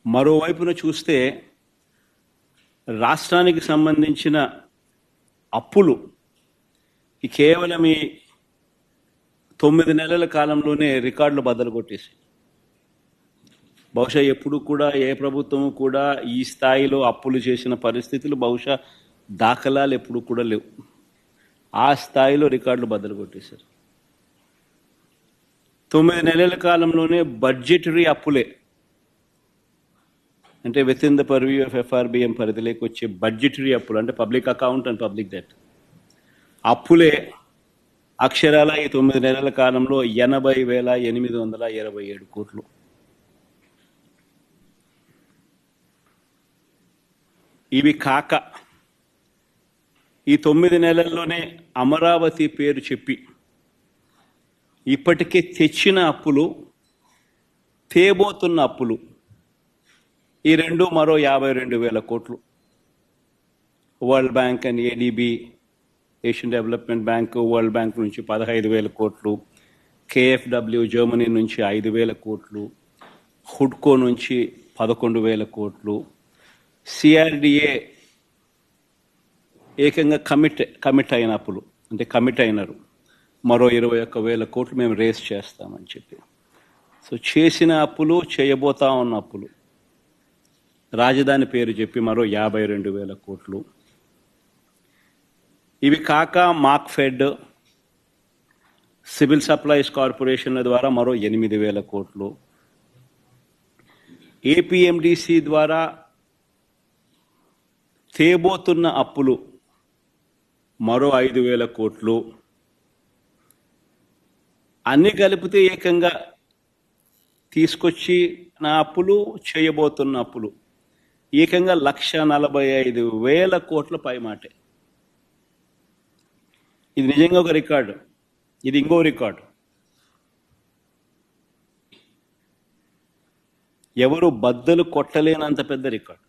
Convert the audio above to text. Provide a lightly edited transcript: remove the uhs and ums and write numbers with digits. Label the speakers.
Speaker 1: మరోవైపున చూస్తే రాష్ట్రానికి సంబంధించిన అప్పులు కేవలం ఈ 9 నెలల కాలంలోనే రికార్డులు బద్దలు కొట్టేసి, బహుశా ఎప్పుడు కూడా ఏ ప్రభుత్వం కూడా ఈ స్థాయిలో అప్పులు చేసిన పరిస్థితులు బహుశా దాఖలాలు ఎప్పుడు కూడా లేవు. ఆ స్థాయిలో రికార్డులు బద్దలు కొట్టేశారు. 9 నెలల కాలంలోనే బడ్జెటరీ అప్పులే, అంటే with in the purview of FRBM పరిధిలోకి వచ్చే బడ్జెటరీ అప్పులు, అంటే public account and public debt అప్పులే అక్షరాల ఈ 9 నెలల కాలంలో 80,827 కోట్లు. ఇవి కాక ఈ 9 నెలల్లోనే అమరావతి పేరు చెప్పి ఇప్పటికే తెచ్చిన అప్పులు, తేబోతున్న అప్పులు ఈ రెండు మరో 52,000 కోట్లు. World bank and ADB, Asian development bank, world bank నుంచి 15,000 కోట్లు, KfW జర్మనీ నుంచి 5,000 కోట్లు, హుడ్కో నుంచి 11,000 కోట్లు, CRDA ఏకంగా కమిట్ అయిన అప్పులు, అంటే కమిట్ అయినారు, మరో 21,000 కోట్లు మేము రేస్ చేస్తామని చెప్పి. సో చేసిన అప్పులు, చేయబోతా ఉన్న అప్పులు, రాజధాని పేరు చెప్పి మరో 52,000 కోట్లు. ఇవి కాక మార్క్ఫెడ్, సివిల్ సప్లైస్ కార్పొరేషన్ల ద్వారా మరో 8,000 కోట్లు, APMDC ద్వారా తేబోతున్న అప్పులు మరో 5,000 కోట్లు. అన్ని కలిపితే ఏకంగా తీసుకొచ్చి నా అప్పులు, చేయబోతున్న అప్పులు ఏకంగా 1,45,000 కోట్ల పై మాటే. ఇది నిజంగా ఒక రికార్డు. ఇది ఇంకో రికార్డు. ఎవరు బద్దలు కొట్టలేనంత పెద్ద రికార్డు.